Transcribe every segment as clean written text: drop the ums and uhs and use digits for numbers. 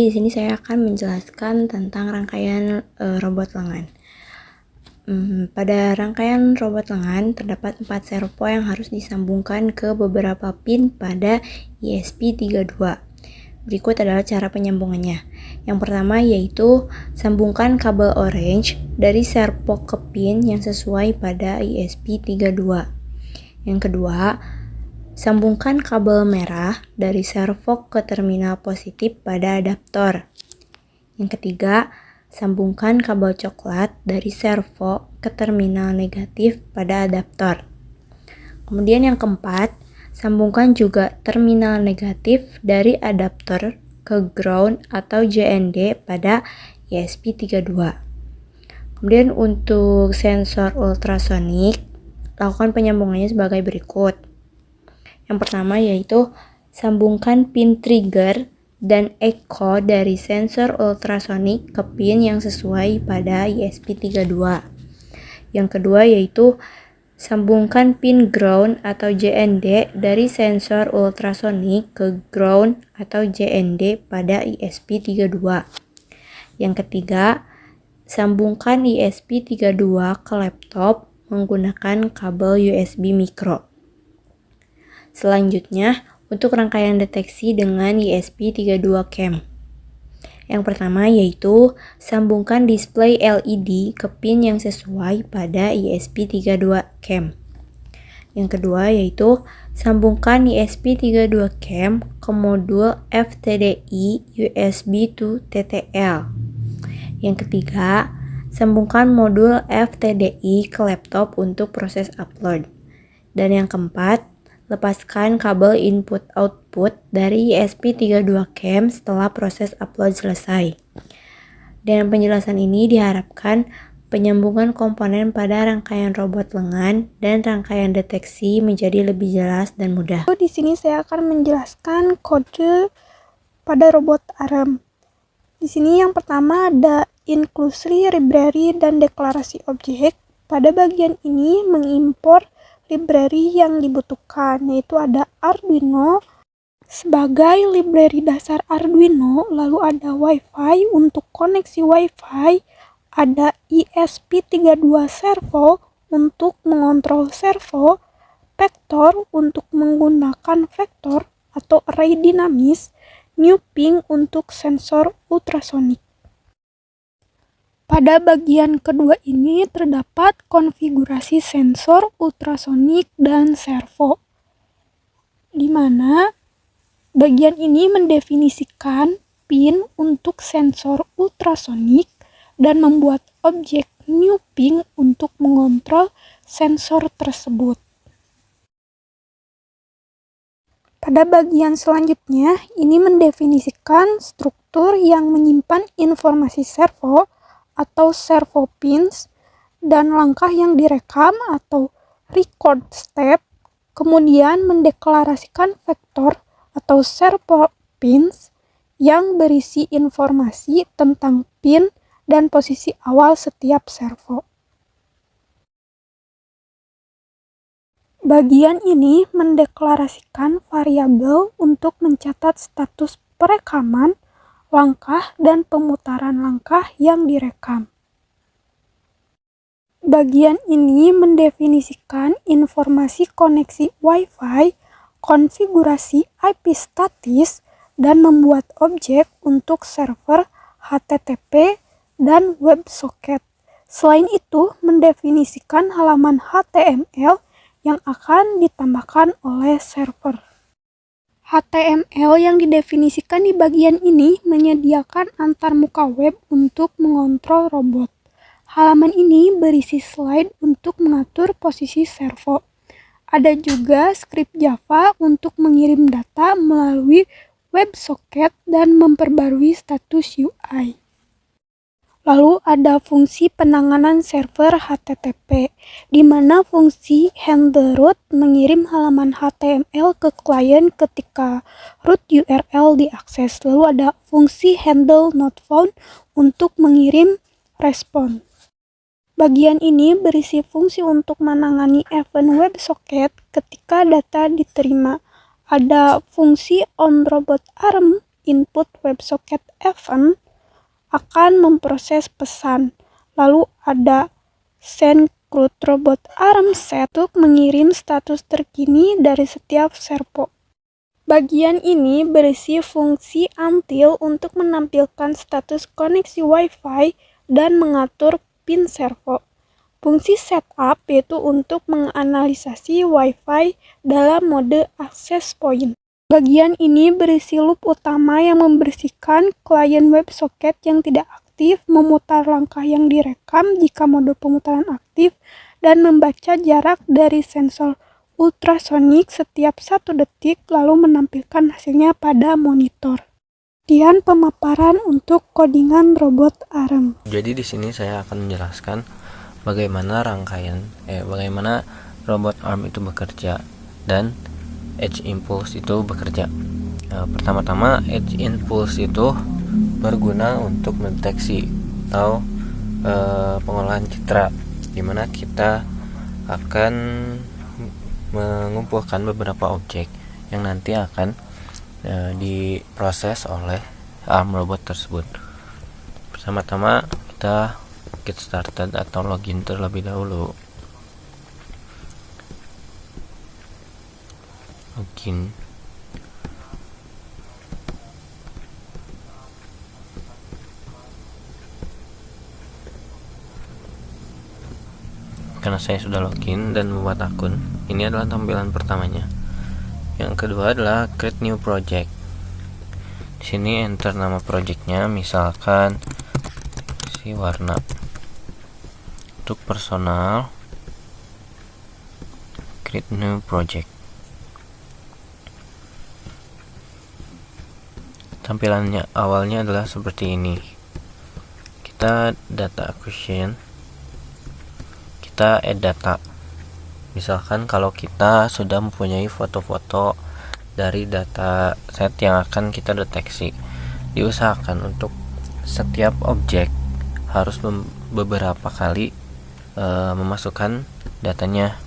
di sini saya akan menjelaskan tentang rangkaian robot lengan. Pada rangkaian robot lengan terdapat 4 servo yang harus disambungkan ke beberapa pin pada ESP32. Berikut adalah cara penyambungannya. Yang pertama yaitu sambungkan kabel orange dari servo ke pin yang sesuai pada ESP32. Yang kedua, sambungkan kabel merah dari servo ke terminal positif pada adaptor. Yang ketiga, sambungkan kabel coklat dari servo ke terminal negatif pada adaptor. Kemudian yang keempat, sambungkan juga terminal negatif dari adaptor ke ground atau JND pada ESP32. Kemudian untuk sensor ultrasonik, lakukan penyambungannya sebagai berikut. Yang pertama yaitu sambungkan pin trigger dan echo dari sensor ultrasonik ke pin yang sesuai pada ESP32. Yang kedua yaitu sambungkan pin ground atau JND dari sensor ultrasonik ke ground atau JND pada ESP32. Yang ketiga, sambungkan ESP32 ke laptop menggunakan kabel USB micro. Selanjutnya, untuk rangkaian deteksi dengan ESP32 cam. Yang pertama yaitu sambungkan display LED ke pin yang sesuai pada ESP32 cam. Yang kedua yaitu sambungkan ESP32 cam ke modul FTDI USB to TTL. Yang ketiga, sambungkan modul FTDI ke laptop untuk proses upload. Dan yang keempat, lepaskan kabel input-output dari ESP32 cam setelah proses upload selesai. Dengan penjelasan ini diharapkan penyambungan komponen pada rangkaian robot lengan dan rangkaian deteksi menjadi lebih jelas dan mudah. Di sini saya akan menjelaskan kode pada robot arm. Di sini yang pertama ada inclusory, library, dan deklarasi objek. Pada bagian ini mengimpor library yang dibutuhkan, yaitu ada Arduino sebagai library dasar Arduino, lalu ada Wi-Fi untuk koneksi Wi-Fi, ada ESP32 servo untuk mengontrol servo, vektor untuk menggunakan vektor atau array dinamis, new ping untuk sensor ultrasonik. Pada bagian kedua ini terdapat konfigurasi sensor ultrasonik dan servo, di mana bagian ini mendefinisikan pin untuk sensor ultrasonik dan membuat objek new ping untuk mengontrol sensor tersebut. Pada bagian selanjutnya, ini mendefinisikan struktur yang menyimpan informasi servo atau servo pins dan langkah yang direkam atau record step, kemudian mendeklarasikan vektor atau servo pins yang berisi informasi tentang pin dan posisi awal setiap servo. Bagian ini mendeklarasikan variabel untuk mencatat status perekaman, langkah, dan pemutaran langkah yang direkam. Bagian ini mendefinisikan informasi koneksi Wi-Fi, konfigurasi IP statis, dan membuat objek untuk server HTTP dan WebSocket. Selain itu, mendefinisikan halaman HTML yang akan ditambahkan oleh server. HTML yang didefinisikan di bagian ini menyediakan antarmuka web untuk mengontrol robot. Halaman ini berisi slide untuk mengatur posisi servo. Ada juga skrip Java untuk mengirim data melalui WebSocket dan memperbarui status UI. Lalu ada fungsi penanganan server HTTP, di mana fungsi handle root mengirim halaman HTML ke klien ketika root URL diakses. Lalu ada fungsi handle not found untuk mengirim respon. Bagian ini berisi fungsi untuk menangani event WebSocket ketika data diterima. Ada fungsi onRobotArm input WebSocket event akan memproses pesan. Lalu ada send CRUD robot arm set untuk mengirim status terkini dari setiap servo. Bagian ini berisi fungsi until untuk menampilkan status koneksi Wi-Fi dan mengatur pin servo. Fungsi setup yaitu untuk menganalisasi Wi-Fi dalam mode access point. Bagian ini berisi loop utama yang membersihkan klien WebSocket yang tidak aktif, memutar langkah yang direkam jika mode pemutaran aktif, dan membaca jarak dari sensor ultrasonik setiap 1 detik lalu menampilkan hasilnya pada monitor. Kemudian pemaparan untuk codingan robot arm. Jadi di sini saya akan menjelaskan bagaimana bagaimana robot arm itu bekerja dan edge impulse itu bekerja. Pertama-tama edge impulse itu berguna untuk mendeteksi atau pengolahan citra, di mana kita akan mengumpulkan beberapa objek yang nanti akan diproses oleh arm robot tersebut. Pertama-tama kita get started atau login terlebih dahulu. Login. Karena saya sudah login dan membuat akun, ini adalah tampilan pertamanya. Yang kedua adalah create new project. Di sini enter nama projectnya, misalkan si warna. Untuk personal, create new project. Tampilannya awalnya adalah seperti ini. Kita data acquisition, kita add data. Misalkan kalau kita sudah mempunyai foto-foto dari data set yang akan kita deteksi, diusahakan untuk setiap objek harus beberapa kali memasukkan datanya.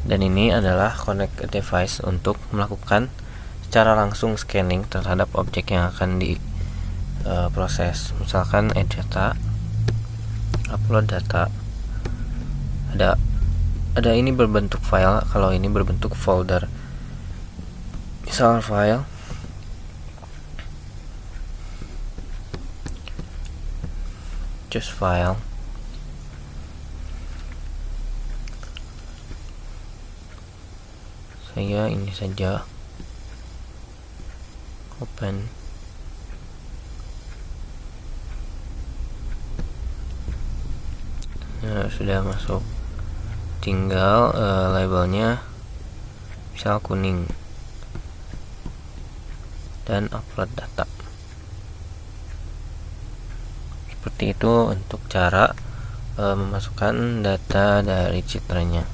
Dan ini adalah connect a device untuk melakukan secara langsung scanning terhadap objek yang akan diproses. Misalkan add data, upload data. Ada ini berbentuk file, kalau ini berbentuk folder. Misal file choose file, saya ini saja, open. Nah, sudah masuk, tinggal labelnya misal kuning dan upload data. Seperti itu untuk cara memasukkan data dari citranya.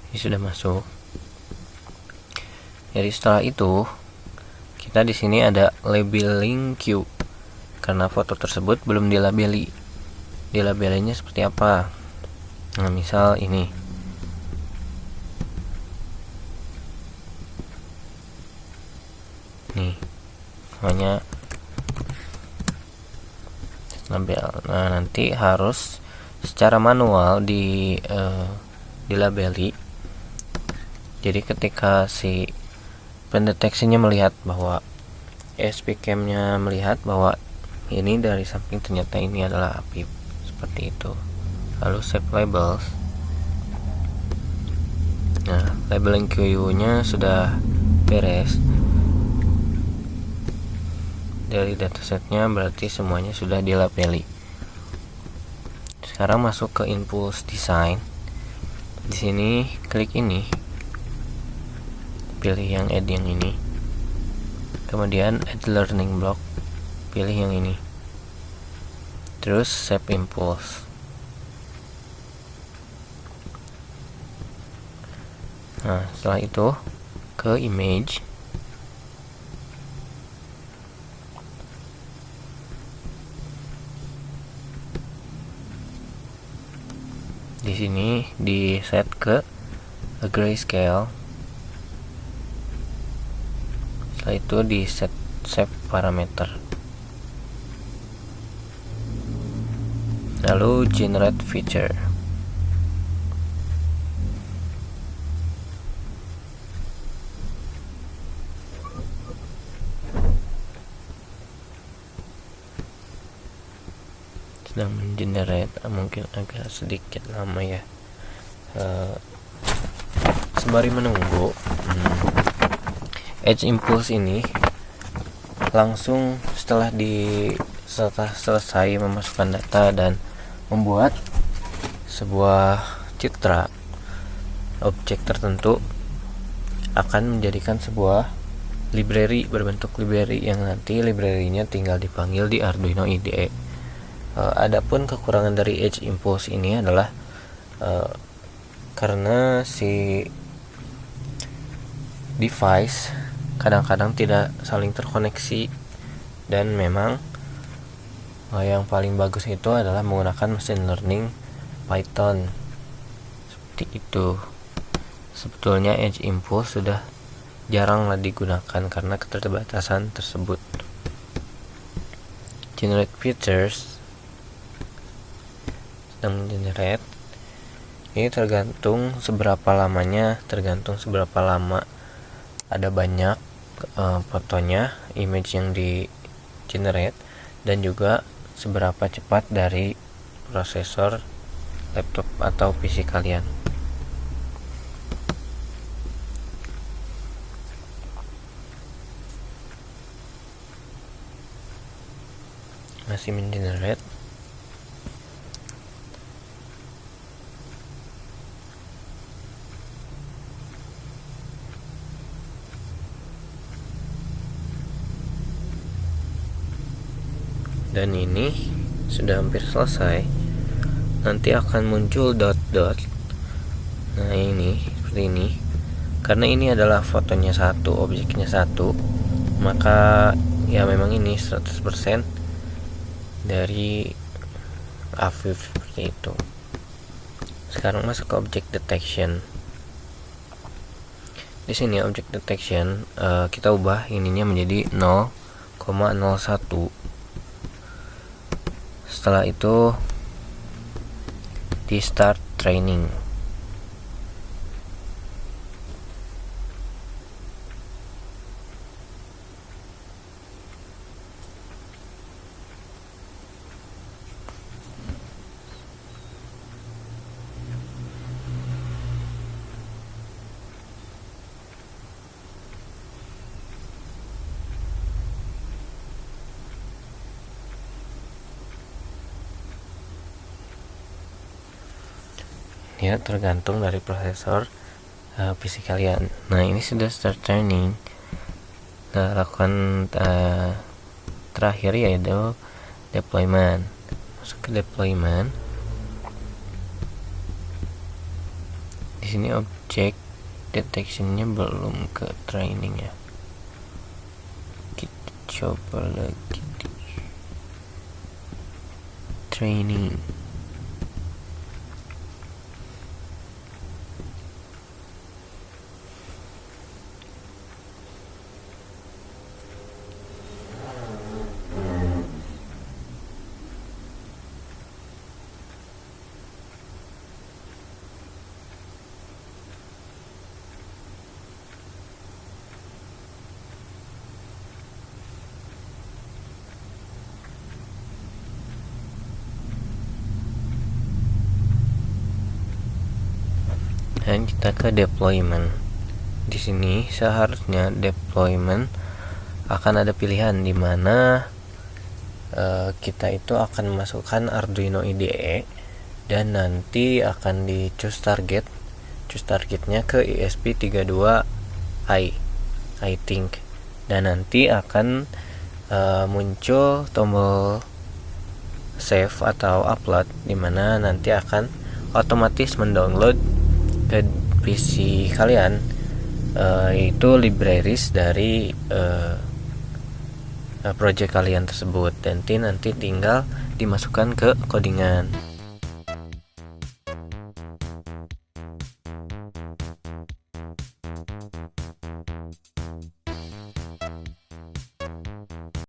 Ini sudah masuk. Jadi setelah itu kita di sini ada labeling queue karena foto tersebut belum dilabeli. Dilabelinya seperti apa? Nah, misal ini. Nih, namanya label. Nah, nanti harus secara manual dilabeli. Jadi ketika si pendeteksinya melihat bahwa SPCam-nya melihat bahwa ini dari samping ternyata ini adalah api, seperti itu. Lalu save labels. Nah, labeling queue-nya sudah beres. Dari datasetnya berarti semuanya sudah dilabeli. Sekarang masuk ke impulse design. Di sini klik ini, pilih yang add yang ini, kemudian add learning block, pilih yang ini, terus save impulse. Nah, setelah itu ke image, Di sini di set ke grayscale. Setelah itu di set save parameter. Lalu generate feature. Sedang mengenerate, mungkin agak sedikit lama ya. Sembari menunggu, Edge Impulse ini langsung setelah selesai memasukkan data dan membuat sebuah citra objek tertentu, akan menjadikan sebuah library berbentuk library yang nanti library-nya tinggal dipanggil di Arduino IDE. Adapun kekurangan dari Edge Impulse ini adalah karena si device kadang-kadang tidak saling terkoneksi, dan memang yang paling bagus itu adalah menggunakan machine learning Python. Seperti itu. Sebetulnya Edge Impulse sudah jaranglah digunakan karena keterbatasan tersebut. Generate features sedang generate. Ini tergantung seberapa lamanya, tergantung seberapa lama ada banyak fotonya, image yang di generate, dan juga seberapa cepat dari prosesor laptop atau PC kalian. Masih mengenerate. Dan ini sudah hampir selesai. Nanti akan muncul dot-dot. Nah, ini seperti ini. Karena ini adalah fotonya satu, objeknya satu, maka ya memang ini 100% dari Afif seperti itu. Sekarang masuk ke object detection. Di sini object detection kita ubah ininya menjadi 0,01. Setelah itu di start training. Ya, tergantung dari prosesor PC kalian. Nah, ini sudah start training. Nah, lakukan terakhir yaitu deployment. Masuk ke deployment. Di sini object detectionnya belum ke training ya. Kita coba lagi di training. Dan kita ke deployment. Di sini seharusnya deployment akan ada pilihan di mana kita itu akan memasukkan Arduino IDE, dan nanti akan di choose targetnya ke ESP32i I think, dan nanti akan muncul tombol save atau upload, dimana nanti akan otomatis mendownload ke PC kalian itu libraries dari project kalian tersebut, dan nanti tinggal dimasukkan ke codingan.